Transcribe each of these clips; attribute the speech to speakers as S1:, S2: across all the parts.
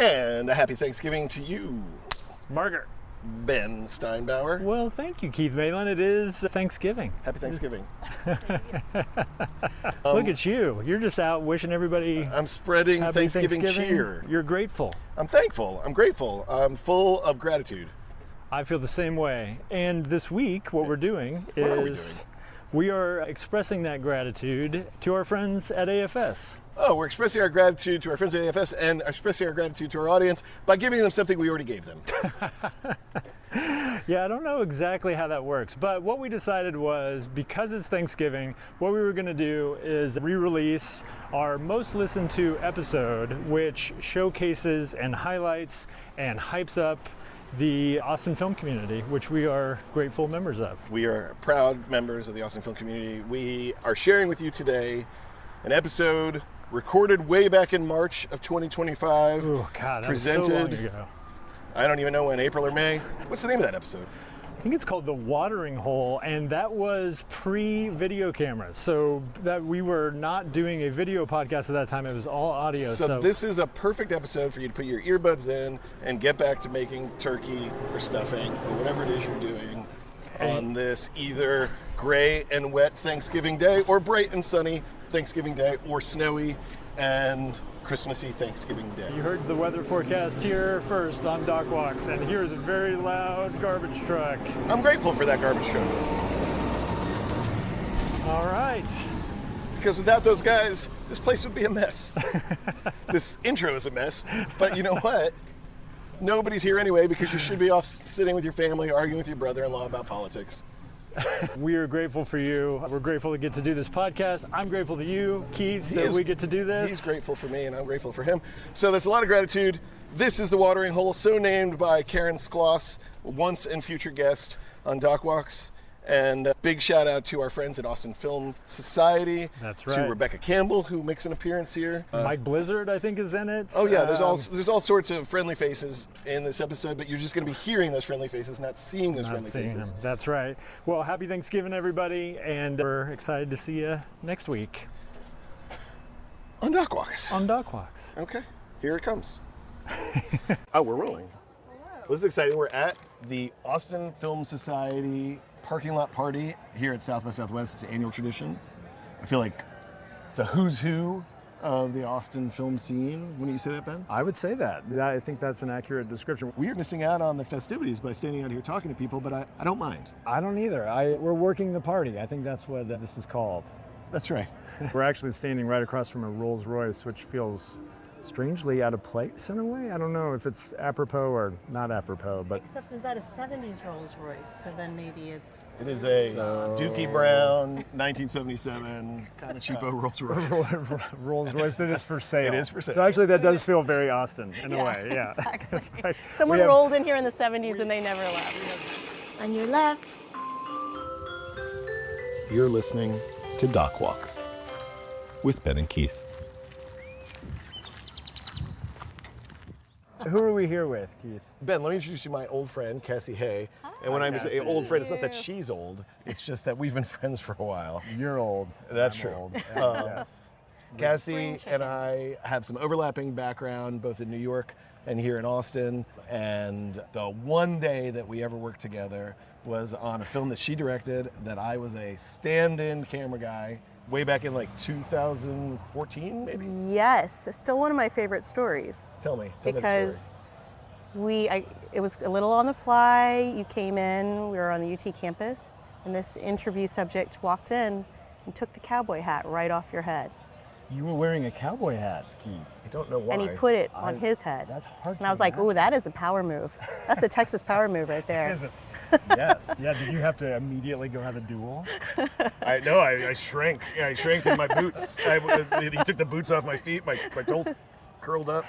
S1: And a happy Thanksgiving to you,
S2: Margaret.
S1: Ben Steinbauer.
S2: Well, thank you, Keith Malin. It is Thanksgiving.
S1: Happy Thanksgiving.
S2: Look at you. You're just out wishing everybody
S1: I'm spreading
S2: happy
S1: Thanksgiving cheer.
S2: You're grateful.
S1: I'm thankful. I'm grateful. I'm full of gratitude.
S2: I feel the same way. And this week, what we're doing is we are expressing that gratitude to our friends at AFS.
S1: Oh, we're expressing our gratitude to our friends at AFS and expressing our gratitude to our audience by giving them something we already gave them.
S2: Yeah, I don't know exactly how that works, but what we decided was, because it's Thanksgiving, what we were going to do is re-release our most listened to episode, which showcases and highlights and hypes up the Austin film community, which we are grateful members of.
S1: We are proud members of the Austin film community. We are sharing with you today an episode recorded way back in March of 2025.
S2: Oh God, that
S1: presented,
S2: was so long ago.
S1: I don't even know when, April or May. What's the name of that episode?
S2: I think it's called The Watering Hole, and that was pre-video cameras. So that we were not doing a video podcast at that time, it was all audio.
S1: So this is a perfect episode for you to put your earbuds in and get back to making turkey or stuffing or whatever it is you're doing on this either gray and wet Thanksgiving Day or bright and sunny Thanksgiving Day or snowy and Christmassy Thanksgiving Day.
S2: You heard the weather forecast here first on Dock Walks, and here's a very loud garbage truck.
S1: I'm grateful for that garbage truck.
S2: All right.
S1: Because without those guys, this place would be a mess. This intro is a mess, but you know what? Nobody's here anyway because you should be off sitting with your family, arguing with your brother-in-law about politics.
S2: We are grateful for you. We're grateful to get to do this podcast. I'm grateful to you, Keith, that we get to do this.
S1: He's grateful for me, and I'm grateful for him. So that's a lot of gratitude. This is The Watering Hole, so named by Karen Skloss, once and future guest on Dock Walks. And big shout out to our friends at Austin Film Society.
S2: That's right.
S1: To Rebecca Campbell, who makes an appearance here.
S2: Mike Blizzard, I think, is in it.
S1: Oh yeah, there's all sorts of friendly faces in this episode, but you're just going to be hearing those friendly faces, not seeing those friendly faces.
S2: Them. That's right. Well, happy Thanksgiving, everybody, and we're excited to see you next week.
S1: On Dock Walks.
S2: On Dock Walks.
S1: Okay, here it comes. Oh, we're rolling. Well, this is exciting. We're at the Austin Film Society parking lot party here at South by Southwest. It's an annual tradition. I feel like it's a who's who of the Austin film scene. Wouldn't you say that, Ben?
S2: I would say that. I think that's an accurate description.
S1: We are missing out on the festivities by standing out here talking to people, but I don't mind.
S2: I don't either. We're working the party. I think that's what this is called.
S1: That's right.
S2: We're actually standing right across from a Rolls Royce, which feels strangely out of place in a way. I don't know if it's apropos or not apropos, but...
S3: Except is that a 70s Rolls Royce? So then maybe it's...
S1: It is a Dookie Brown, 1977, kind of cheapo Rolls Royce.
S2: Rolls Royce that is for sale.
S1: It is for sale.
S2: So actually that does feel very Austin in a way, yeah.
S3: Exactly.
S2: Like
S3: someone rolled in here in the 70s and they never left. On your left.
S1: You're listening to Dock Walks with Ben and Keith.
S2: Who are we here with, Keith?
S1: Ben, let me introduce you to my old friend, Cassie Hay.
S3: Hi.
S1: And when I say old friend, it's not that
S3: Thank you.
S1: she's old. It's just that we've been friends for a while.
S2: You're old.
S1: That's
S2: I'm
S1: true.
S2: old. Yes.
S1: Cassie and I have some overlapping background, both in New York and here in Austin. And the one day that we ever worked together was on a film that she directed that I was a stand-in camera guy way back in like 2014, maybe?
S3: Yes, it's still one of my favorite stories.
S1: Tell me
S3: Because it was a little on the fly. You came in, we were on the UT campus, and this interview subject walked in and took the cowboy hat right off your head.
S2: You were wearing a cowboy hat, Keith.
S1: I don't know why.
S3: And he put it on his head.
S2: That's hard
S3: And I was like, ooh, that is a power move. That's a Texas power move right there.
S2: Is it? Yes. Yeah, did you have to immediately go have a duel?
S1: I shrank. Yeah, I shrank in my boots. He took the boots off my feet. My toes curled up.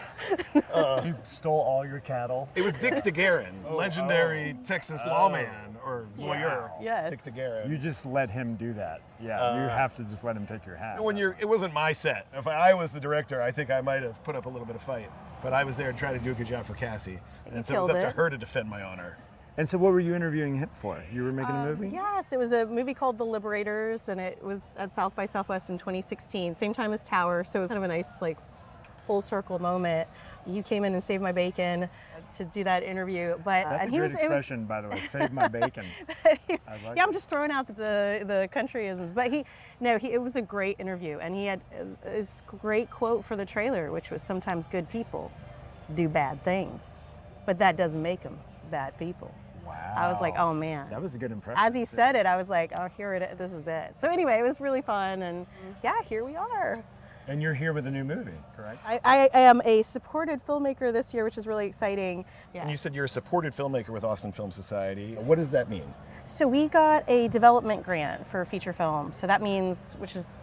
S2: You stole all your cattle.
S1: It was Dick DeGuerin, legendary Texas lawman or lawyer.
S3: Yes.
S1: Dick DeGuerin.
S2: You just let him do that. Yeah, you have to just let him take your hat.
S1: It wasn't my set. If I was the director, I think I might have put up a little bit of fight. But I was there trying to do a good job for Cassie. And so it was up to her to defend my honor.
S2: And so what were you interviewing him for? You were making a movie?
S3: Yes, it was a movie called The Liberators, and it was at South by Southwest in 2016, same time as Tower, so it was kind of a nice full circle moment. You came in and saved my bacon to do that interview. But
S2: That's
S3: and
S2: a
S3: he
S2: great
S3: was,
S2: expression, by the way. Save my bacon.
S3: yeah, I'm just throwing out the countryisms. But it was a great interview, and he had this great quote for the trailer, which was, "Sometimes good people do bad things, but that doesn't make them bad people."
S2: Wow.
S3: I was like, oh man.
S2: That was a good impression.
S3: As he said it, I was like, oh, here it is. This is it. So anyway, it was really fun, and yeah, here we are.
S2: And you're here with a new movie, correct?
S3: I am a supported filmmaker this year, which is really exciting. Yeah.
S1: And you said you're a supported filmmaker with Austin Film Society. What does that mean?
S3: So we got a development grant for feature film. So that means, which is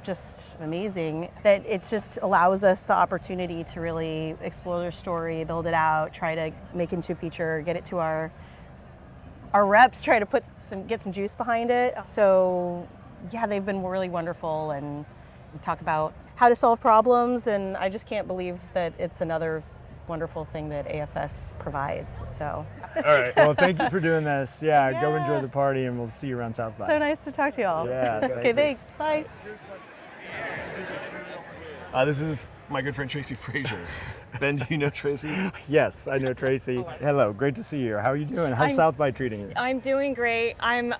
S3: just amazing, that it just allows us the opportunity to really explore their story, build it out, try to make it into a feature, get it to our reps, try to get some juice behind it. So yeah, they've been really wonderful, and we talk about how to solve problems, and I just can't believe that it's another wonderful thing that AFS provides. So
S2: All right. Well, thank you for doing this. Yeah, go enjoy the party, and we'll see you around South by.
S3: so nice to talk to you all.
S2: Yeah.
S3: Okay, thanks. Bye.
S1: This is my good friend Tracy Frazier. Ben, do you know Tracy?
S2: Yes, I know Tracy. Hello, great to see you. How are you doing? How's South by treating you?
S4: I'm doing great. I'm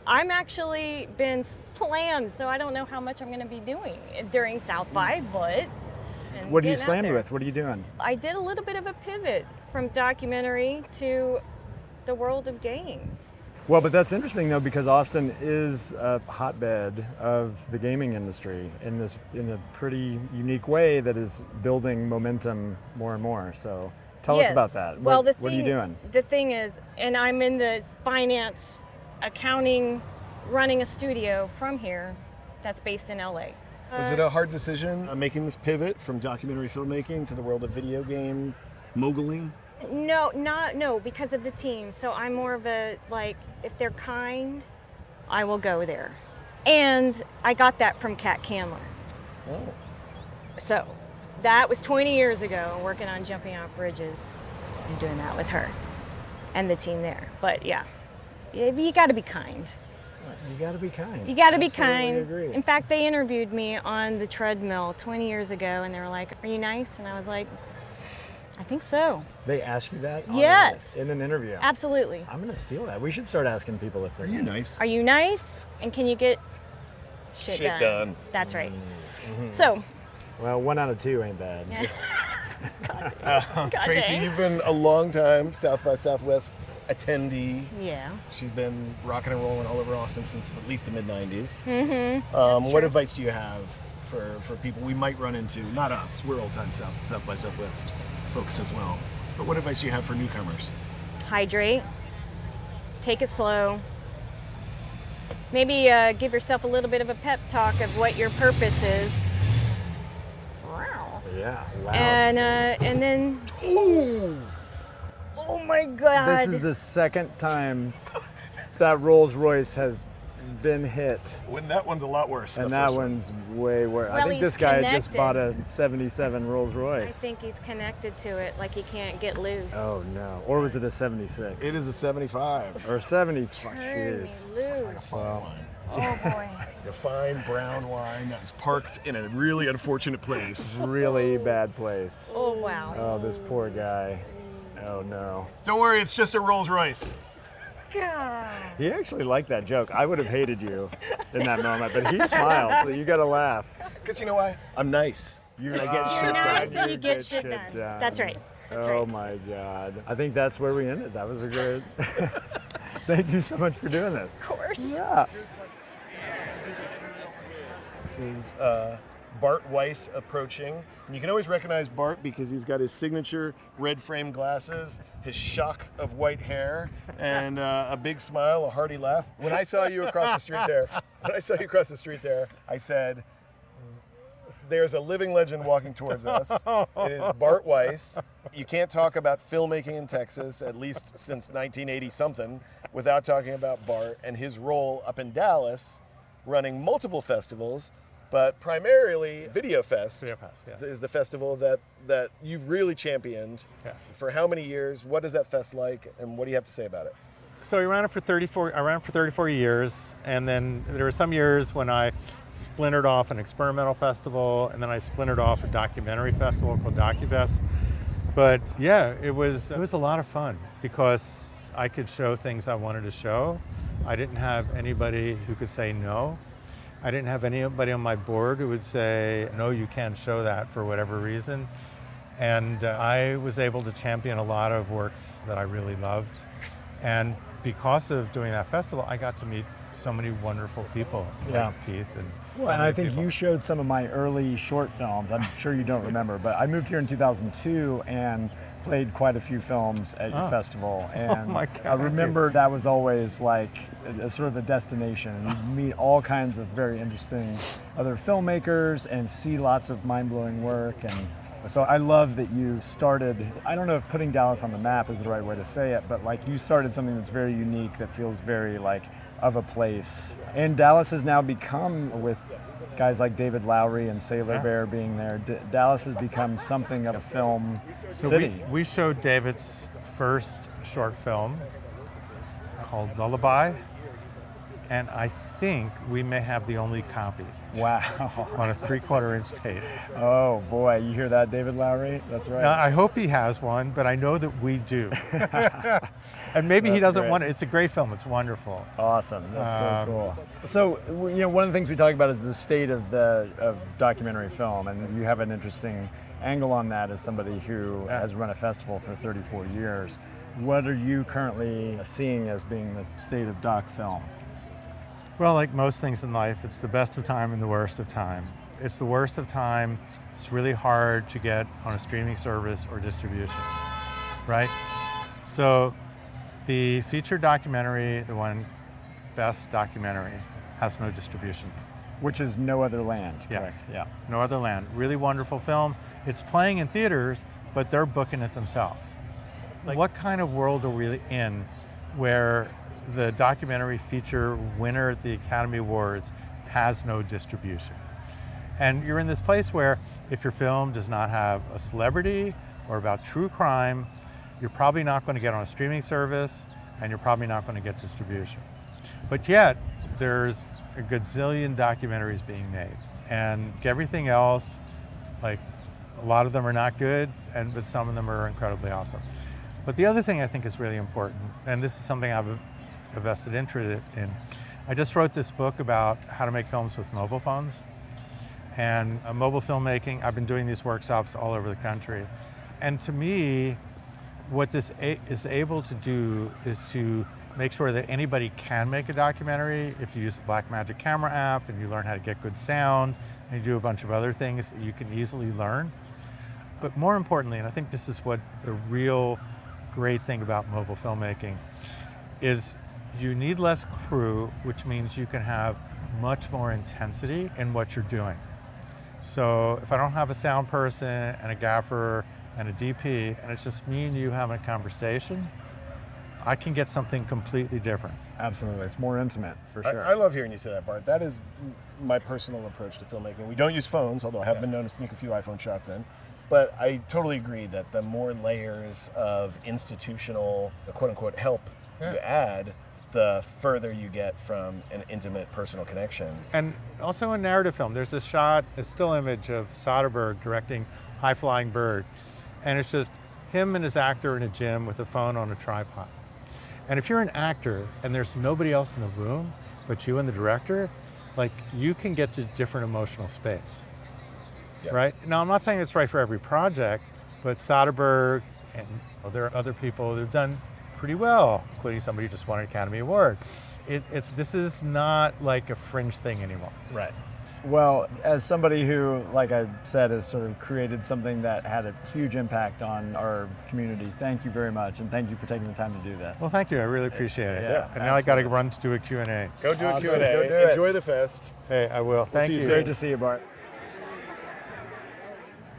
S4: actually been slammed, so I don't know how much I'm going to be doing during South by, but
S2: What are you
S4: getting out
S2: slammed
S4: there.
S2: with? What are you doing?
S4: I did a little bit of a pivot from documentary to the world of games.
S2: Well, but that's interesting though, because Austin is a hotbed of the gaming industry in a pretty unique way that is building momentum more and more. So tell us
S4: Yes.
S2: about that.
S4: Well,
S2: what are you doing?
S4: The thing is, and I'm in the finance, accounting, running a studio from here that's based in LA.
S1: Was it a hard decision making this pivot from documentary filmmaking to the world of video game moguling?
S4: No, because of the team. So I'm more of a, like, if they're kind, I will go there. And I got that from Kat Candler.
S1: Oh.
S4: So that was 20 years ago, working on jumping off bridges and doing that with her and the team there. But yeah, you got to be kind.
S2: You got to be kind.
S4: You got to be
S2: Absolutely
S4: kind.
S2: agree.
S4: In fact, they interviewed me on the treadmill 20 years ago, and they were like, "Are you nice?" And I was like, "I think so."
S2: They ask you that?
S4: Yes.
S2: In an interview?
S4: Absolutely.
S2: I'm going to steal that. We should start asking people if they're
S1: Are you nice?
S4: Are you nice? And can you get shit done? That's right. So,
S2: Well, 1 out of 2 ain't bad.
S4: God
S1: Tracy,
S4: dang.
S1: you've been a long time South by Southwest attendee.
S4: Yeah.
S1: She's been rocking and rolling all over Austin since at least the mid-90s.
S4: Mm-hmm.
S1: What advice do you have for people we might run into? Not us, we're old-time South by Southwest folks as well. But what advice do you have for newcomers?
S4: Hydrate. Take it slow. Maybe give yourself a little bit of a pep talk of what your purpose is. Wow.
S2: Yeah, wow.
S4: And then. Ooh. Oh my God.
S2: This is the second time that Rolls Royce has been hit.
S1: When that one's a lot worse.
S2: And
S1: the
S2: that
S1: first one.
S2: one's way worse. I
S4: Well,
S2: think
S4: he's
S2: this guy just
S4: connected.
S2: bought a 77 Rolls
S4: I
S2: Royce.
S4: think he's connected to it, like he can't get loose.
S2: Oh no. Or was it a 76?
S1: It is a 75.
S2: Or 75.
S4: Turn me
S2: Jeez.
S4: loose.
S1: Fine wine.
S4: Oh boy.
S1: A fine brown wine that's parked in a really unfortunate place.
S2: Really bad place.
S4: Oh wow.
S2: Oh, this poor guy. Oh no.
S1: Don't worry, it's just a Rolls Royce.
S4: God.
S2: He actually liked that joke. I would have hated you in that moment, but he smiled. So you got to laugh.
S1: Because you know why? I'm nice.
S2: You're gonna get
S4: You're
S2: shit
S4: nice
S2: done.
S4: and you get shit done. That's right. That's
S2: Oh
S4: right.
S2: my God. I think that's where we ended. That was a good. Thank you so much for doing this.
S4: Of course.
S2: Yeah.
S1: This is Bart Weiss approaching. And you can always recognize Bart because he's got his signature red frame glasses, his shock of white hair, and a big smile, a hearty laugh. When I saw you across the street there, I said, there's a living legend walking towards us. It is Bart Weiss. You can't talk about filmmaking in Texas, at least since 1980 something, without talking about Bart and his role up in Dallas, running multiple festivals, but primarily Video Fest.
S5: Video Fest, yeah.
S1: Is the festival that you've really championed.
S5: Yes.
S1: For how many years? What is that fest like, and what do you have to say about it?
S5: So I ran it for 34 years, and then there were some years when I splintered off an experimental festival, and then I splintered off a documentary festival called DocuFest. But yeah, it was a lot of fun because I could show things I wanted to show. I didn't have anybody who could say no. I didn't have anybody on my board who would say, no, you can't show that for whatever reason. And I was able to champion a lot of works that I really loved. And because of doing that festival, I got to meet so many wonderful people, like Keith and
S6: Well, and I think you showed some of my early short films. I'm sure you don't remember, but I moved here in 2002 and played quite a few films at your festival. And
S5: my God.
S6: I remember that was always like a sort of a destination. And you'd meet all kinds of very interesting other filmmakers and see lots of mind-blowing work. And so I love that you started, I don't know if putting Dallas on the map is the right way to say it, but like you started something that's very unique, that feels very like of a place. And Dallas has now become, with guys like David Lowery and Sailor Bear being there, Dallas has become something of a film city.
S5: We showed David's first short film called Lullaby, and I think we may have the only copy.
S6: Wow.
S5: On a 3/4 inch tape.
S6: Oh boy, you hear that, David Lowery? That's right.
S5: Now, I hope he has one, but I know that we do. And maybe he doesn't want it. It's a great film. It's wonderful.
S6: Awesome. That's so cool. So, you know, one of the things we talk about is the state of documentary film, and you have an interesting angle on that as somebody who has run a festival for 34 years. What are you currently seeing as being the state of doc film?
S5: Well, like most things in life, it's the best of time and the worst of time. It's the worst of time. It's really hard to get on a streaming service or distribution, right? So the feature documentary, the one best documentary, has no distribution.
S6: Which is No Other Land, correct?
S5: Yes.
S6: Yeah.
S5: No Other Land. Really wonderful film. It's playing in theaters, but they're booking it themselves. Like, what kind of world are we in where the documentary feature winner at the Academy Awards has no distribution? And you're in this place where if your film does not have a celebrity or about true crime, you're probably not going to get on a streaming service, and you're probably not going to get distribution. But yet, there's a gazillion documentaries being made, and everything else, like a lot of them are not good, but some of them are incredibly awesome. But the other thing I think is really important, and this is something I've a vested interest in. I just wrote this book about how to make films with mobile phones and mobile filmmaking. I've been doing these workshops all over the country. And to me, what this is able to do is to make sure that anybody can make a documentary. If you use the Blackmagic camera app and you learn how to get good sound and you do a bunch of other things that you can easily learn. But more importantly, and I think this is what the real great thing about mobile filmmaking is, you need less crew, which means you can have much more intensity in what you're doing. So if I don't have a sound person and a gaffer and a DP, and it's just me and you having a conversation, I can get something completely different.
S6: Absolutely, it's more intimate, for sure.
S1: I love hearing you say that, Bart. That is my personal approach to filmmaking. We don't use phones, although I have been known to sneak a few iPhone shots in. But I totally agree that the more layers of institutional, quote-unquote, help you add, the further you get from an intimate personal connection.
S5: And also in narrative film, there's a shot, a still image of Soderbergh directing High Flying Bird. And it's just him and his actor in a gym with a phone on a tripod. And if you're an actor and there's nobody else in the room but you and the director, like, you can get to different emotional space, right? Now, I'm not saying it's right for every project, but Soderbergh and there are other people who've done pretty well, including somebody who just won an Academy Award. This is not like a fringe thing anymore.
S6: Right. Well, as somebody who, like I said, has sort of created something that had a huge impact on our community, thank you very much, and thank you for taking the time to do this.
S5: Well, thank you. I really appreciate it.
S1: Yeah,
S5: and now I got to run to do a Q&A.
S1: Go do a
S6: Awesome.
S1: Q&A.
S6: Go do it.
S1: Enjoy the fest.
S5: Hey, I will. Thank
S1: see you
S5: you.
S1: soon.
S6: Great to see you, Bart.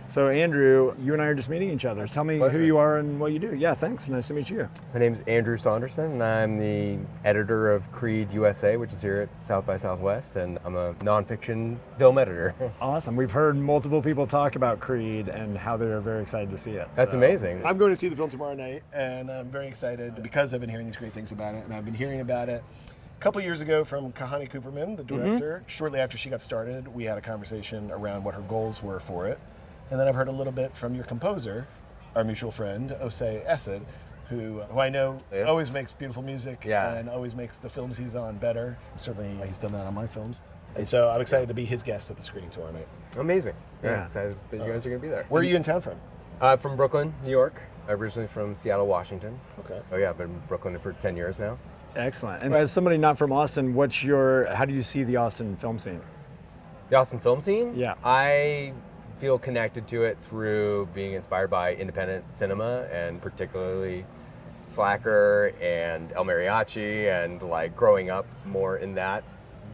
S6: So Andrew, you and I are just meeting each other. Tell me
S7: Pleasure.
S6: who you are and what you do. Yeah, thanks. Nice to meet you.
S7: My name is Andrew Saunderson, and I'm the editor of CREEDE USA, which is here at South by Southwest, and I'm a nonfiction film editor.
S6: Awesome. We've heard multiple people talk about CREEDE and how they're very excited to see it.
S7: That's
S6: So-
S7: amazing.
S1: I'm going to see the film tomorrow night, and I'm very excited because I've been hearing these great things about it, and I've been hearing about it a couple years ago from Kahani Cooperman, the director. Shortly after she got started, we had a conversation around what her goals were for it. And then I've heard a little bit from your composer, our mutual friend, Osei Esed, who I know
S7: Yes.
S1: always makes beautiful music
S7: Yeah.
S1: and always makes the films he's on better. Certainly he's done that on my films. And so I'm excited to be his guest at the screening tomorrow night.
S7: Amazing.
S6: Yeah.
S7: Yeah, excited that you guys are going to be there.
S1: Where are you in town from?
S7: From Brooklyn, New York. Originally from Seattle, Washington.
S1: Okay.
S7: Oh yeah, I've been in Brooklyn for 10 years now.
S6: Excellent. And as somebody not from Austin, how do you see the Austin film scene?
S7: The Austin film scene?
S6: Yeah.
S7: I feel connected to it through being inspired by independent cinema, and particularly Slacker and El Mariachi, and like growing up more in that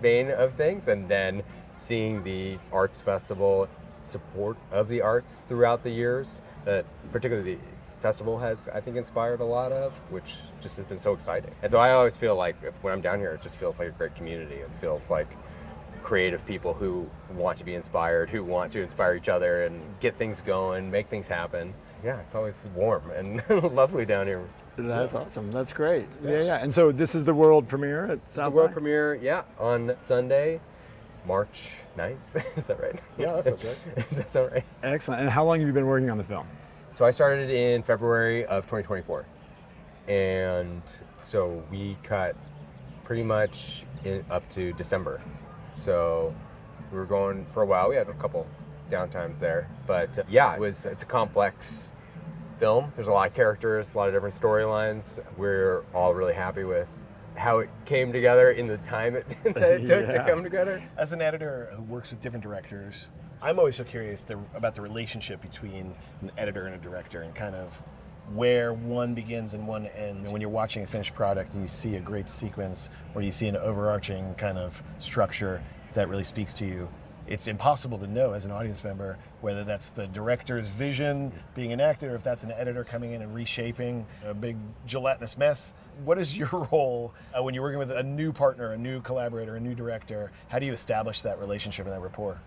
S7: vein of things, and then seeing the arts festival support of the arts throughout the years that particularly the festival has, I think, inspired a lot of, which just has been so exciting. And so I always feel like when I'm down here, it just feels like a great community. It feels like creative people who want to be inspired, who want to inspire each other and get things going, make things happen. Yeah, it's always warm and lovely down here.
S6: That's awesome. That's great. Yeah. And so this is the world premiere at
S7: It's
S6: South
S7: the world
S6: by?
S7: premiere, yeah, on Sunday, March 9th. Is that right?
S1: Yeah, that sounds right.
S7: Does that sound right?
S6: Excellent. And how long have you been working on the film?
S7: So I started in February of 2024. And so we cut pretty much up to December. So we were going for a while. We had a couple downtimes there. But yeah, it's a complex film. There's a lot of characters, a lot of different storylines. We're all really happy with how it came together in the time that it took to
S6: Yeah.
S7: come together.
S1: As an editor who works with different directors, I'm always so curious about the relationship between an editor and a director, and kind of where one begins and one ends. When you're watching a finished product and you see a great sequence, or you see an overarching kind of structure that really speaks to you, it's impossible to know as an audience member whether that's the director's vision being enacted, or if that's an editor coming in and reshaping a big gelatinous mess. What is your role when you're working with a new partner, a new collaborator, a new director? How do you establish that relationship and that rapport?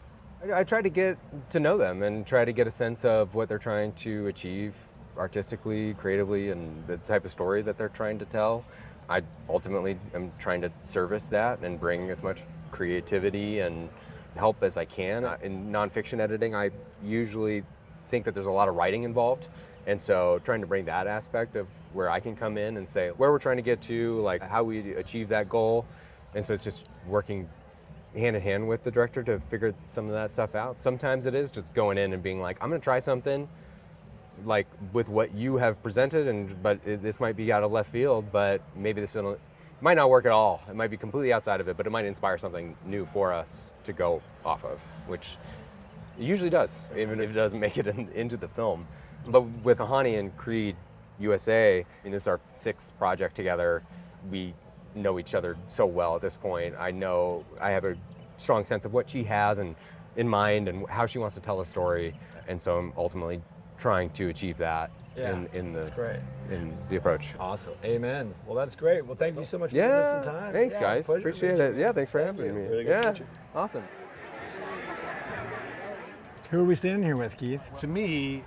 S7: I try to get to know them and try to get a sense of what they're trying to achieve artistically, creatively, and the type of story that they're trying to tell. I ultimately am trying to service that and bring as much creativity and help as I can. In nonfiction editing, I usually think that there's a lot of writing involved. And so trying to bring that aspect of where I can come in and say where we're trying to get to, like how we achieve that goal. And so it's just working hand in hand with the director to figure some of that stuff out. Sometimes it is just going in and being like, I'm gonna try something like with what you have presented, but this might be out of left field, but maybe this might not work at all. It might be completely outside of it, but it might inspire something new for us to go off of, which it usually does, even if it doesn't make it into the film. But with Kahani and CREEDE USA, this is our 6th project together. We know each other so well at this point. I know I have a strong sense of what she has in mind and how she wants to tell a story, and so I'm ultimately trying to achieve that in the approach.
S6: Awesome. Amen. Well, that's great. Well, thank you so much for giving us some time.
S7: Thanks,
S6: Yeah,
S7: guys.
S6: pleasure to
S7: Appreciate
S6: meet you.
S7: it. Yeah, thanks for having me.
S1: Really good to meet you.
S7: Awesome.
S6: Who are we standing here with, Keith?
S1: To me,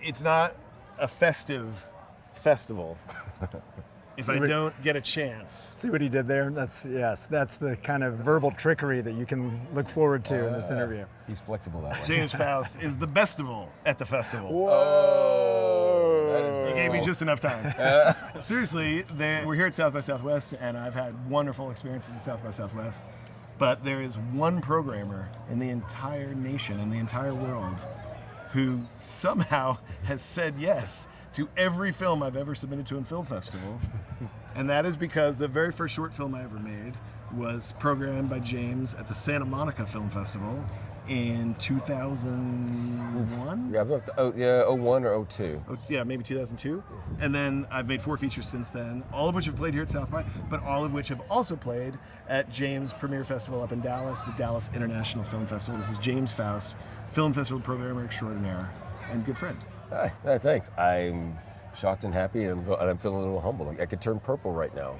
S1: it's not a festive festival if I don't get a chance.
S6: See what he did there? That's the kind of verbal trickery that you can look forward to in this interview.
S8: He's flexible that way.
S1: James Faust is the bestival at the festival.
S6: Whoa!
S1: You gave me just enough time. Seriously, we're here at South by Southwest, and I've had wonderful experiences at South by Southwest. But there is one programmer in the entire nation, in the entire world, who somehow has said yes to every film I've ever submitted to a film festival. And that is because the very first short film I ever made was programmed by James at the Santa Monica Film Festival in 2001.
S8: Yeah, 01 or 02.
S1: Oh, yeah, maybe 2002. And then I've made 4 features since then, all of which have played here at South by, but all of which have also played at James Premiere Festival up in Dallas, the Dallas International Film Festival. This is James Faust, Film Festival programmer extraordinaire and good friend.
S8: Hi, thanks. I'm shocked and happy, and I'm feeling a little humble. I could turn purple right now.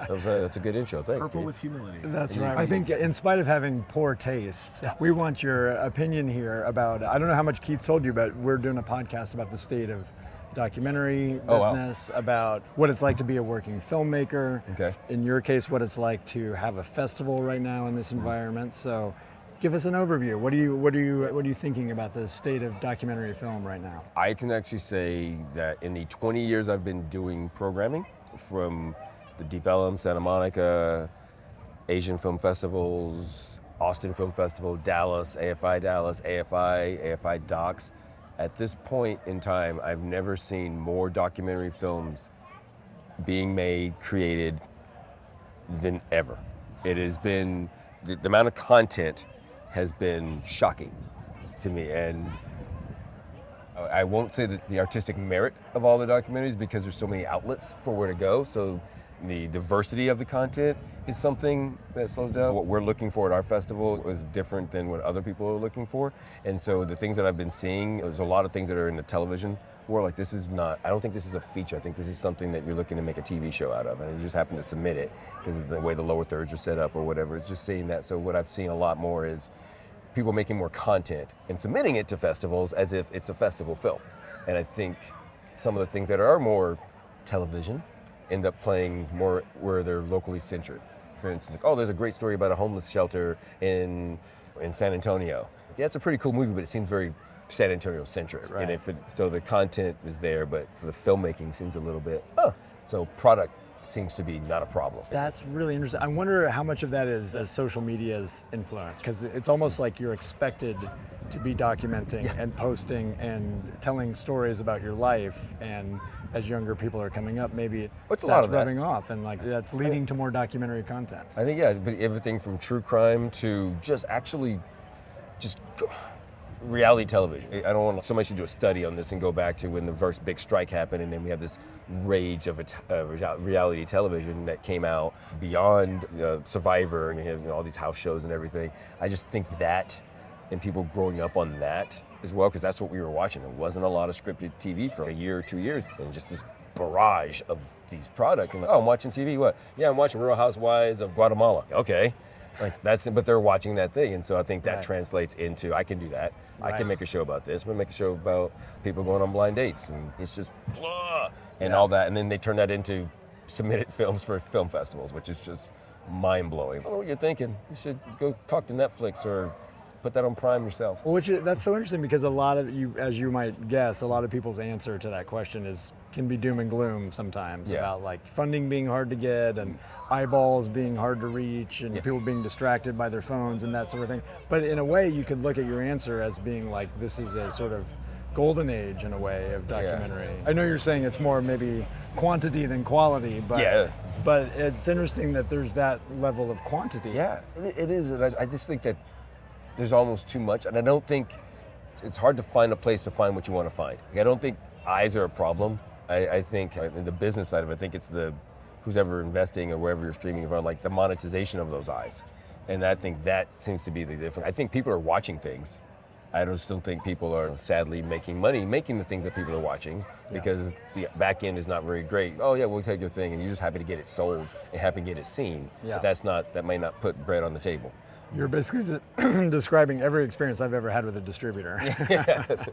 S8: That's a good intro. Thanks.
S1: Purple
S8: Keith.
S1: with humility.
S6: That's right. I think in spite of having poor taste, we want your opinion here about, I don't know how much Keith told you, but we're doing a podcast about the state of documentary business, about what it's like to be a working filmmaker.
S8: Okay.
S6: In your case, what it's like to have a festival right now in this environment. So give us an overview. What are you thinking about the state of documentary film right now?
S8: I can actually say that in the 20 years I've been doing programming, from the Deep Ellum, Santa Monica, Asian Film Festivals, Austin Film Festival, Dallas, AFI Docs, at this point in time, I've never seen more documentary films being made, created than ever. It has been, the amount of content has been shocking to me, and I won't say that the artistic merit of all the documentaries, because there's so many outlets for where to go, so the diversity of the content is something that slows down. What we're looking for at our festival is different than what other people are looking for, and so the things that I've been seeing, there's a lot of things that are in the television world, like this is not, I don't think this is a feature, I think this is something that you're looking to make a TV show out of, and you just happen to submit it because of the way the lower thirds are set up or whatever. It's just seeing that. So what I've seen a lot more is people making more content and submitting it to festivals as if it's a festival film. And I think some of the things that are more television end up playing more where they're locally centered. For instance, like, oh, there's a great story about a homeless shelter in San Antonio. Yeah, it's a pretty cool movie, but it seems very San Antonio centric.
S6: Right.
S8: And so the content is there, but the filmmaking seems a little bit, so product seems to be not a problem.
S6: That's really interesting. I wonder how much of that is social media's influence, because it's almost like you're expected to be documenting and posting and telling stories about your life, and as younger people are coming up, maybe
S8: What's a
S6: that's
S8: lot of that?
S6: rubbing off, and like that's leading to more documentary content.
S8: I think, yeah, but everything from true crime to just reality television. I don't want somebody should do a study on this and go back to when the first big strike happened, and then we have this rage of reality television that came out beyond Survivor, and you have all these house shows and everything. I just think that, and people growing up on that as well, because that's what we were watching. There wasn't a lot of scripted TV for a year or 2 years, and just this barrage of these products. And like, oh, I'm watching TV. What? Yeah, I'm watching Real Housewives of Guatemala. Okay. Like but they're watching that thing, and so I think that translates into, I can do that. I can make a show about this. I'm gonna make a show about people going on blind dates, and it's just blah, and all that, and then they turn that into submitted films for film festivals, which is just mind-blowing. I don't know what you're thinking. You should go talk to Netflix or put that on Prime yourself.
S6: Well, that's so interesting, because a lot of you, as you might guess, a lot of people's answer to that question can be doom and gloom sometimes, about like funding being hard to get and eyeballs being hard to reach and people being distracted by their phones and that sort of thing. But in a way, you could look at your answer as being like, this is a sort of golden age in a way of documentary. I know you're saying it's more maybe quantity than quality, but but it's interesting that there's that level of quantity.
S8: Yeah, it is, and I just think that there's almost too much, and I don't think, it's hard to find a place to find what you want to find. Like, I don't think eyes are a problem. I think in the business side of it, I think it's who's ever investing or wherever you're streaming from, like the monetization of those eyes. And I think that seems to be the difference. I think people are watching things. I don't still think people are sadly making money making the things that people are watching, because the back end is not very great. Oh yeah, we'll take your thing, and you're just happy to get it sold and happy to get it seen. But that might not put bread on the table.
S6: You're basically describing every experience I've ever had with a distributor.
S8: Yes.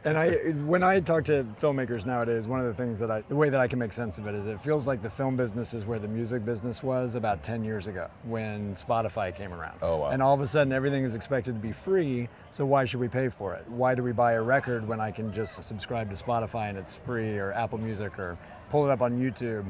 S6: And when I talk to filmmakers nowadays, one of the things the way that I can make sense of it is it feels like the film business is where the music business was about 10 years ago when Spotify came around.
S8: Oh, wow.
S6: And all of a sudden everything is expected to be free, so why should we pay for it? Why do we buy a record when I can just subscribe to Spotify and it's free, or Apple Music, or pull it up on YouTube?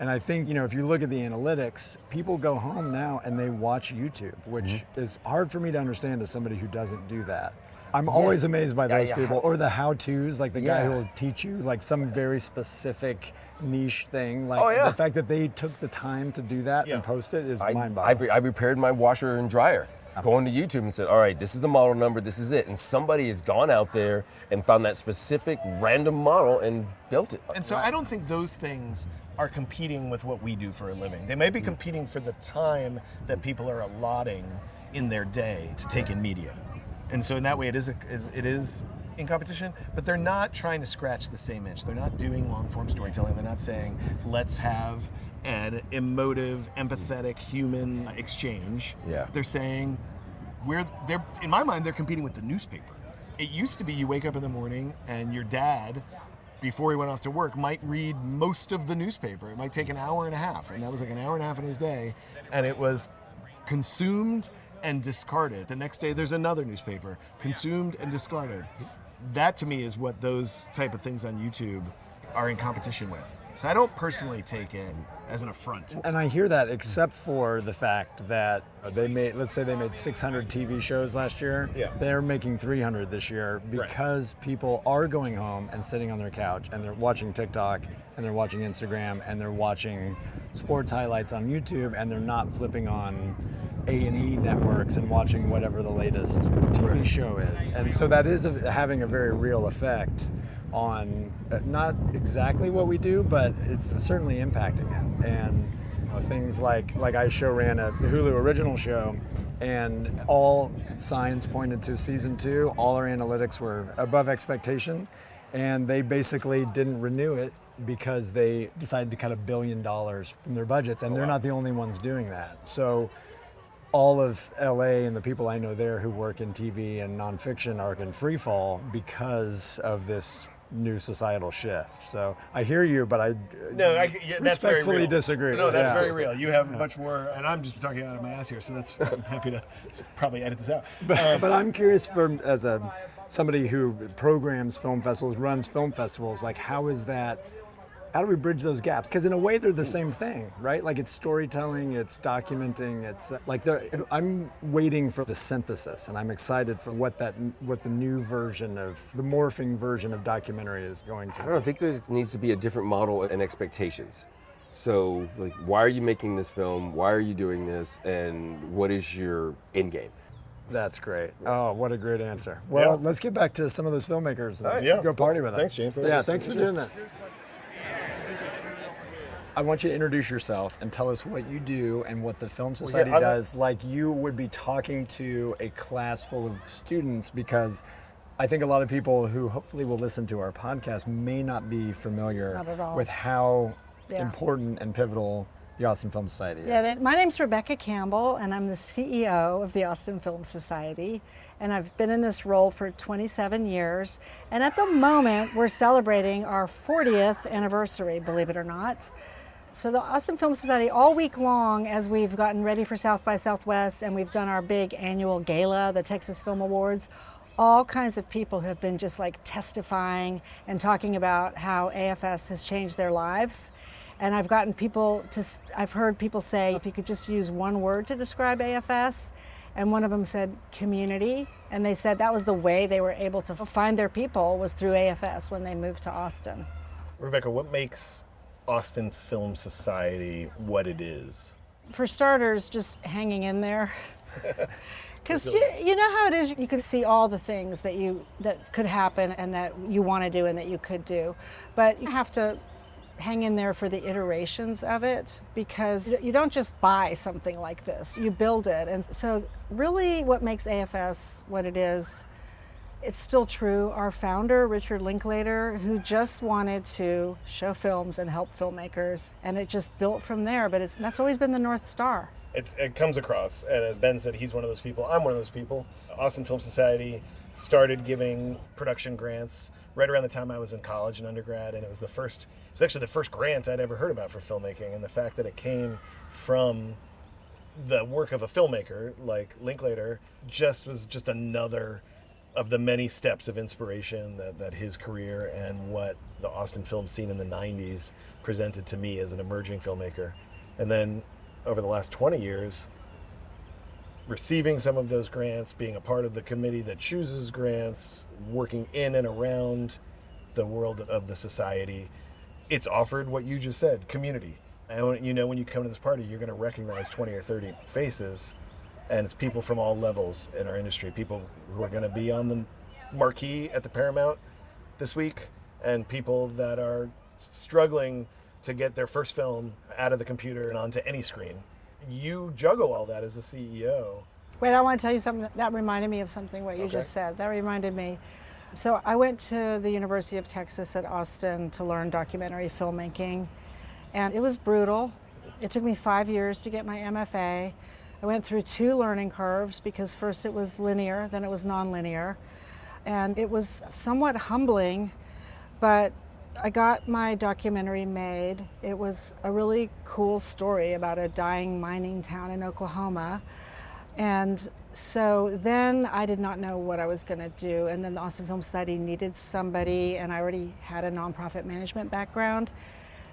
S6: And I think, if you look at the analytics, people go home now and they watch YouTube, which is hard for me to understand as somebody who doesn't do that. I'm always amazed by those people, or the how-tos, like the guy who will teach you like some very specific niche thing. Like the fact that they took the time to do that and post it is mind-boggling.
S8: I repaired my washer and dryer. going to YouTube and said, all right, this is the model number, this is it. And somebody has gone out there and found that specific random model and built it.
S1: And so I don't think those things are competing with what we do for a living. They may be competing for the time that people are allotting in their day to take in media. And so in that way it is in competition, but they're not trying to scratch the same itch. They're not doing long form storytelling. They're not saying, let's have an emotive, empathetic human exchange.
S7: Yeah.
S1: They're saying, in my mind, they're competing with the newspaper. It used to be you wake up in the morning and your dad, before he went off to work, might read most of the newspaper. It might take an hour and a half, and that was like an hour and a half in his day, and it was consumed and discarded. The next day there's another newspaper, consumed and discarded. That to me is what those type of things on YouTube are in competition with. So I don't personally take it as an affront.
S6: And I hear that except for the fact that let's say they made 600 TV shows last year.
S1: Yeah.
S6: They're making 300 this year because people are going home and sitting on their couch and they're watching TikTok and they're watching Instagram and they're watching sports highlights on YouTube and they're not flipping on A&E networks and watching whatever the latest TV show is. And so that is having a very real effect on not exactly what we do, but it's certainly impacting it. And things like I ran a Hulu original show, and all signs pointed to season 2. All our analytics were above expectation, and they basically didn't renew it because they decided to cut $1 billion from their budgets, and they're not the only ones doing that. So all of LA and the people I know there who work in TV and nonfiction are in free fall because of this new societal shift. So I hear you, but I
S1: that's very
S6: respectfully
S1: real.
S6: disagree.
S1: No, that's very real. You have much more, and I'm just talking out of my ass here, so I'm happy to probably edit this out.
S6: But I'm curious, as somebody who programs film festivals, runs film festivals, like how do we bridge those gaps? Because in a way, they're the same thing, right? Like it's storytelling, it's documenting, it's like I'm waiting for the synthesis, and I'm excited for what the new version of the morphing version of documentary is going to.
S8: I don't think there needs to be a different model and expectations. So, like, why are you making this film? Why are you doing this? And what is your end game?
S6: That's great. Oh, what a great answer. Well, let's get back to some of those filmmakers and go party with them.
S1: Thanks, James.
S6: Thanks for doing this. I want you to introduce yourself and tell us what you do and what the Film Society does, like you would be talking to a class full of students, because I think a lot of people who hopefully will listen to our podcast may not be familiar with how important and pivotal the Austin Film Society is.
S9: Yeah, my name's Rebecca Campbell, and I'm the CEO of the Austin Film Society, and I've been in this role for 27 years, and at the moment we're celebrating our 40th anniversary, believe it or not. So the Austin Film Society, all week long, as we've gotten ready for South by Southwest and we've done our big annual gala, the Texas Film Awards, all kinds of people have been just like testifying and talking about how AFS has changed their lives. And I've heard people say, if you could just use one word to describe AFS, and one of them said community, and they said that was the way they were able to find their people was through AFS when they moved to Austin.
S1: Rebecca, what makes Austin Film Society what it is?
S9: For starters, just hanging in there. Because you know how it is, you can see all the things that could happen and that you want to do and that you could do. But you have to hang in there for the iterations of it, because you don't just buy something like this, you build it. And so really what makes AFS what it is, it's still true. Our founder, Richard Linklater, who just wanted to show films and help filmmakers, and it just built from there, but that's always been the North Star.
S1: It comes across, and as Ben said, he's one of those people, I'm one of those people. Austin Film Society started giving production grants right around the time I was in college and undergrad, and it was actually the first grant I'd ever heard about for filmmaking, and the fact that it came from the work of a filmmaker like Linklater was just another of the many steps of inspiration that his career and what the Austin film scene in the 90s presented to me as an emerging filmmaker. And then over the last 20 years, receiving some of those grants, being a part of the committee that chooses grants, working in and around the world of the society, it's offered what you just said, community. And when you come to this party, you're going to recognize 20 or 30 faces and it's people from all levels in our industry, people who are going to be on the marquee at the Paramount this week, and people that are struggling to get their first film out of the computer and onto any screen. You juggle all that as a CEO.
S9: Wait, I want to tell you something that reminded me of something what you just said. That reminded me. So I went to the University of Texas at Austin to learn documentary filmmaking, and it was brutal. It took me 5 years to get my MFA. I went through 2 learning curves because first it was linear, then it was nonlinear. And it was somewhat humbling, but I got my documentary made. It was a really cool story about a dying mining town in Oklahoma. And so then I did not know what I was going to do. And then the Austin Film Society needed somebody, and I already had a nonprofit management background.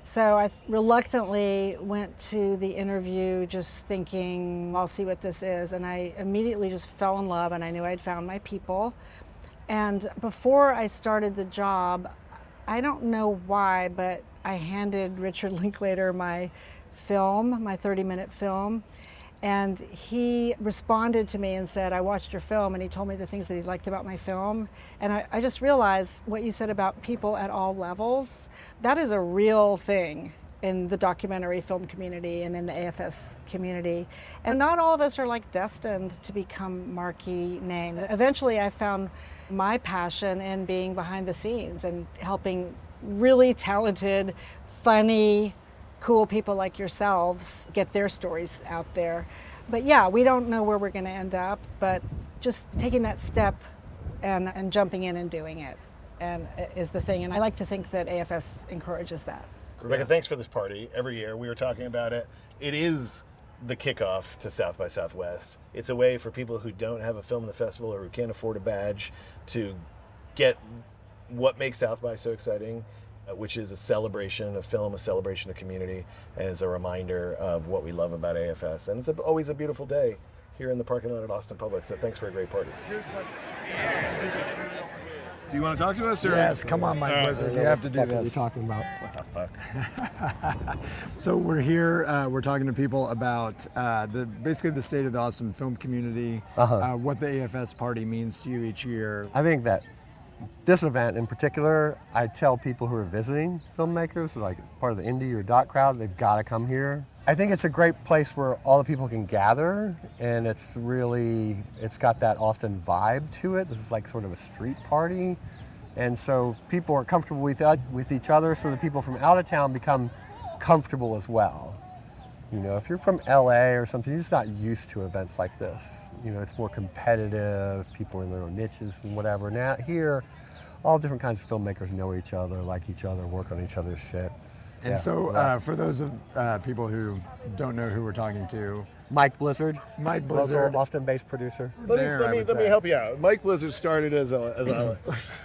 S9: So I reluctantly went to the interview just thinking, I'll see what this is. And I immediately just fell in love, and I knew I'd found my people. And before I started the job, I don't know why, but I handed Richard Linklater my film, my 30-minute film. And he responded to me and said, I watched your film, and he told me the things that he liked about my film. And I just realized what you said about people at all levels, that is a real thing in the documentary film community and in the AFS community. And not all of us are like destined to become marquee names. Eventually I found my passion in being behind the scenes and helping really talented, funny, cool people like yourselves get their stories out there. But yeah, we don't know where we're going to end up, but just taking that step and jumping in and doing it and is the thing. And I like to think that AFS encourages that.
S1: Rebecca, thanks for this party. Every year we were talking about it. It is the kickoff to South by Southwest. It's a way for people who don't have a film in the festival or who can't afford a badge to get what makes South by so exciting, which is a celebration of film, a celebration of community, and it's a reminder of what we love about AFS. And it's always a beautiful day here in the parking lot at Austin Public, so thanks for a great party. Do you want to talk to us? Or?
S6: Yes, come on, Mike Blizzard. You have to do this.
S10: What are you talking about?
S1: What the fuck?
S6: So we're here, we're talking to people about basically the state of the Austin film community, what the AFS party means to you each year.
S10: I think that this event in particular, I tell people who are visiting filmmakers, like part of the indie or doc crowd, they've got to come here. I think it's a great place where all the people can gather, and it's got that Austin vibe to it. This is like sort of a street party. And so people are comfortable with each other, so the people from out of town become comfortable as well. You know, if you're from LA or something, you're just not used to events like this. You know, it's more competitive, people are in their own niches and whatever. Now here, all different kinds of filmmakers know each other, like each other, work on each other's shit.
S6: And so for those of people who don't know who we're talking to,
S10: Mike Blizzard,
S6: local
S10: Austin-based producer.
S1: Let me help you out. Mike Blizzard started as a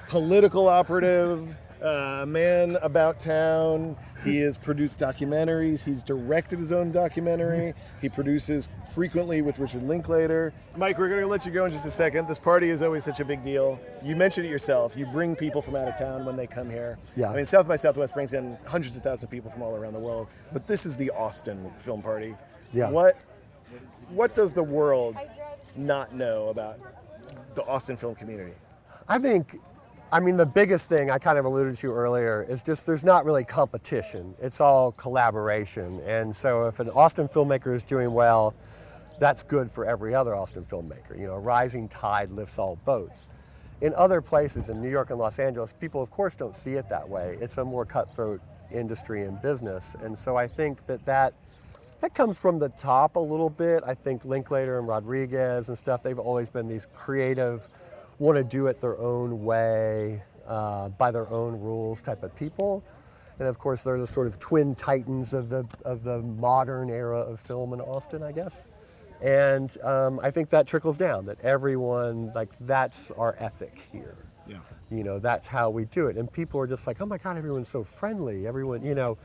S1: political operative, man about town. He has produced documentaries. He's directed his own documentary. He produces frequently with Richard Linklater. Mike, we're going to let you go in just a second. This party is always such a big deal. You mentioned it yourself. You bring people from out of town when they come here.
S10: Yeah.
S1: I mean, South by Southwest brings in hundreds of thousands of people from all around the world. But this is the Austin film party.
S10: Yeah.
S1: What does the world not know about the Austin film community?
S10: I mean, the biggest thing I kind of alluded to earlier is just there's not really competition. It's all collaboration. And so if an Austin filmmaker is doing well, that's good for every other Austin filmmaker. You know, a rising tide lifts all boats. In other places, in New York and Los Angeles, people of course don't see it that way. It's a more cutthroat industry and business. And so I think that comes from the top a little bit. I think Linklater and Rodriguez and stuff, they've always been these creative, want to do it their own way, by their own rules type of people. And of course, they're the sort of twin titans of the modern era of film in Austin, I guess. And I think that trickles down, that everyone, like, that's our ethic here.
S1: Yeah.
S10: You know, that's how we do it. And people are just like, oh my God, everyone's so friendly. Everyone, you know,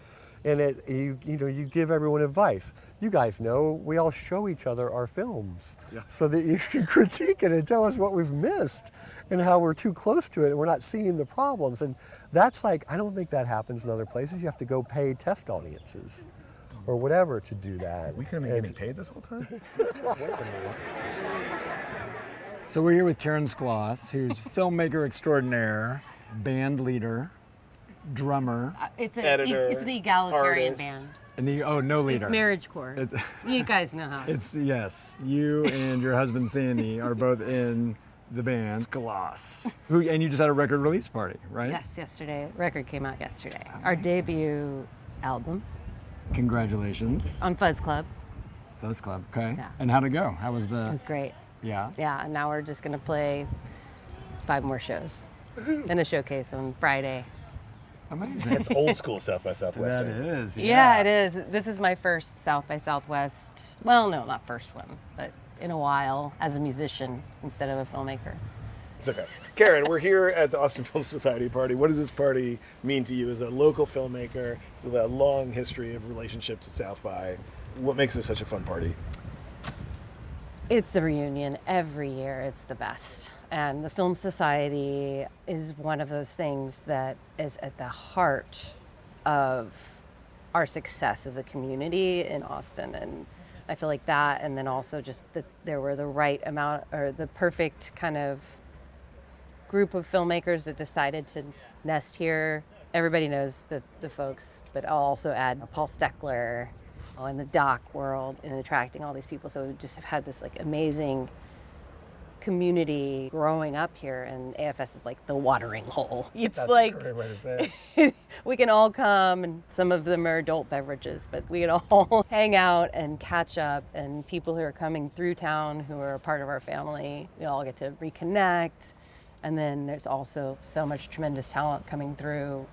S10: and you give everyone advice. You guys know we all show each other our films, so that you can critique it and tell us what we've missed and how we're too close to it and we're not seeing the problems. And that's like, I don't think that happens in other places. You have to go pay test audiences. or whatever to do that.
S1: We couldn't be getting paid this whole time?
S6: So we're here with Karen Skloss, who's filmmaker extraordinaire, band leader, drummer,
S11: It's
S1: Editor,
S11: an egalitarian
S1: artist.
S11: band.
S6: and no leader.
S11: It's marriagecore.
S6: It's-
S11: You guys know how.
S6: It's yes. You and your husband Sandy are both in the band Skloss. And you just had a record release party, right?
S11: Yes, yesterday. Record came out yesterday. Our debut album
S6: Congratulations.
S11: on Fuzz Club.
S6: Fuzz Club. Okay.
S11: Yeah.
S6: And how'd it go? How was
S11: It
S6: the?
S11: was great.
S6: Yeah.
S11: Yeah, and now we're just gonna play 5 more shows and a showcase on Friday.
S6: Amazing.
S1: It's old school South by Southwest.
S6: That is.
S11: Yeah, it is. This is my first South by Southwest. Well, no, not first one, but in a while as a musician instead of a filmmaker.
S1: It's okay. Karen, we're here at the Austin Film Society party. What does this party mean to you as a local filmmaker? So that long history of relationship to South by. What makes this such a fun party?
S11: It's a reunion every year. It's the best. And the Film Society is one of those things that is at the heart of our success as a community in Austin. And I feel like that, and then also just that there were the right amount, or the perfect kind of group of filmmakers that decided to nest here. Everybody knows the folks, but I'll also add Paul Steckler in the doc world and attracting all these people. So we just have had this like amazing community growing up here, and AFS is like the watering hole. It's
S6: That's
S11: like
S6: a great way to say it.
S11: we can all come, and some of them are adult beverages, but we can all hang out and catch up, and people who are coming through town who are a part of our family, we all get to reconnect. And then there's also so much tremendous talent coming through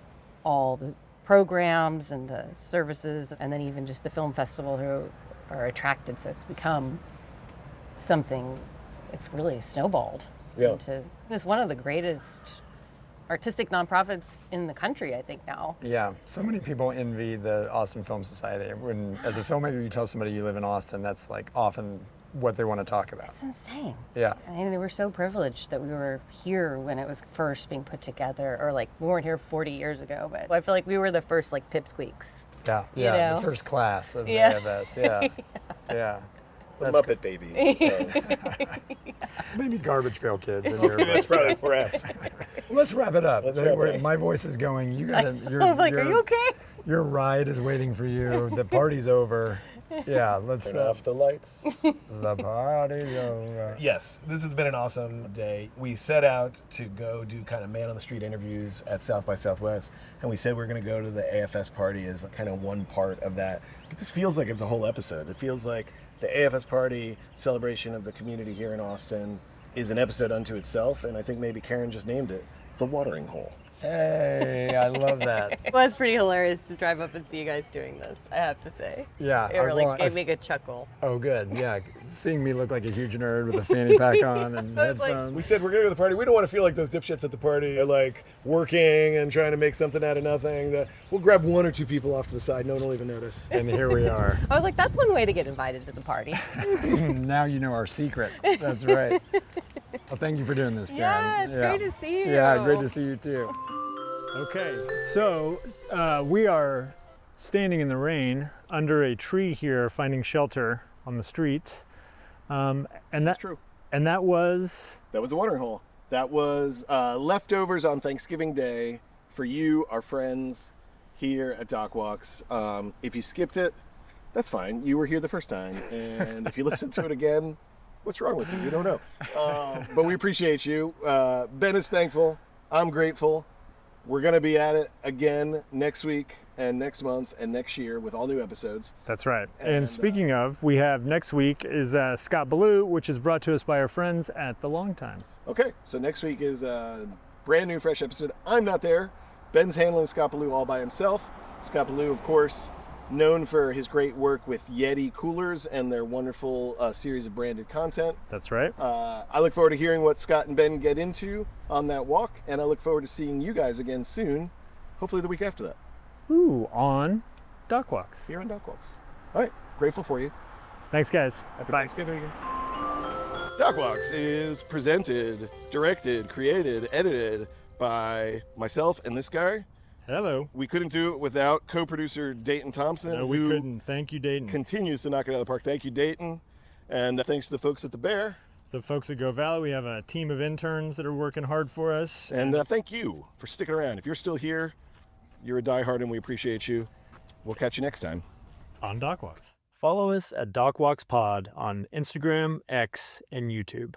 S11: all the programs and the services, and then even just the film festival who are attracted. So it's become something, it's really snowballed.
S1: Yeah.
S11: It's one of the greatest artistic nonprofits in the country, I think, now.
S6: Yeah, so many people envy the Austin Film Society. When, as a filmmaker, you tell somebody you live in Austin, that's like often what they want to talk about.
S11: It's insane.
S6: Yeah.
S11: I mean, we're so privileged that we were here when it was first being put together, or like we weren't here 40 years ago, but I feel like we were the first like pipsqueaks.
S6: Yeah,
S11: You
S6: yeah,
S11: know?
S6: the first class of
S11: Yeah.
S6: AFS, yeah. Yeah.
S1: The
S6: That's
S1: Muppet Babies.
S6: maybe Garbage Pail Kids in here.
S1: That's
S6: but-
S1: probably more apt.
S6: Let's wrap it up.
S1: Let's wrap it up.
S6: My voice is going. You gotta.
S11: I'm like, are you okay?
S6: Your ride is waiting for you. The party's over. Yeah, let's.
S1: Turn off the lights.
S6: The party's over.
S1: Yes, this has been an awesome day. We set out to go do kind of man on the street interviews at South by Southwest, and we said we are going to go to the AFS party as kind of one part of that. But this feels like it's a whole episode. It feels like the AFS party, celebration of the community here in Austin, is an episode unto itself, and I think maybe Karen just named it, The Watering Hole.
S6: Hey, I love that.
S11: Well, it's pretty hilarious to drive up and see you guys doing this, I have to say.
S6: Yeah,
S11: It really
S6: well,
S11: gave me a good chuckle.
S6: Oh, good. Yeah, seeing me look like a huge nerd with a fanny pack on and
S11: I was like-
S6: headphones.
S1: We said we're going to go to the party. We don't want to feel like those dipshits at the party are like working and trying to make something out of nothing. We'll grab 1 or 2 people off to the side. No one will even notice.
S6: And here we are.
S11: I was like, that's one way to get invited to the party.
S6: Now you know our secret. That's right. Well, thank you for doing this, Karen.
S11: Yeah, it's great to see you.
S6: Yeah, great to see you too.
S2: Okay, so we are standing in the rain under a tree here, finding shelter on the streets. That's
S1: true.
S2: And that was
S1: That was the watering hole. That was leftovers on Thanksgiving Day for you, our friends here at Doc Walks. If you skipped it, that's fine. You were here the first time. And if you listen to it again, what's wrong with you? You don't know. But we appreciate you. Ben is thankful. I'm grateful. We're going to be at it again next week and next month and next year with all new episodes.
S2: That's right. And
S1: And,
S2: speaking of, we have next week is Scott Ballou, which is brought to us by our friends at The Long Time.
S1: Okay, so next week is a brand new, fresh episode. I'm not there. Ben's handling Scott Ballou all by himself. Scott Ballou, of course, known for his great work with Yeti coolers and their wonderful series of branded content.
S2: That's right.
S1: I look forward to hearing what Scott and Ben get into on that walk, and I look forward to seeing you guys again soon, hopefully the week after that,
S2: Ooh, on Doc Walks.
S1: here on Doc Walks. All right, grateful for you.
S2: Thanks, guys.
S1: Happy
S2: Bye.
S1: Thanksgiving. Doc Walks is presented, directed, created, edited by myself and this guy.
S2: Hello.
S1: We couldn't do it without co-producer Dayton Thompson.
S2: No, we
S1: who
S2: couldn't. Thank you, Dayton.
S1: Continues to knock it out of the park. Thank you, Dayton. And thanks to the folks at the Bear.
S2: The folks at Go Valley, we have a team of interns that are working hard for us.
S1: And thank you for sticking around. If you're still here, you're a diehard and we appreciate you. We'll catch you next time
S2: on DocWalks. Follow us at DocWalksPod on Instagram, X, and YouTube.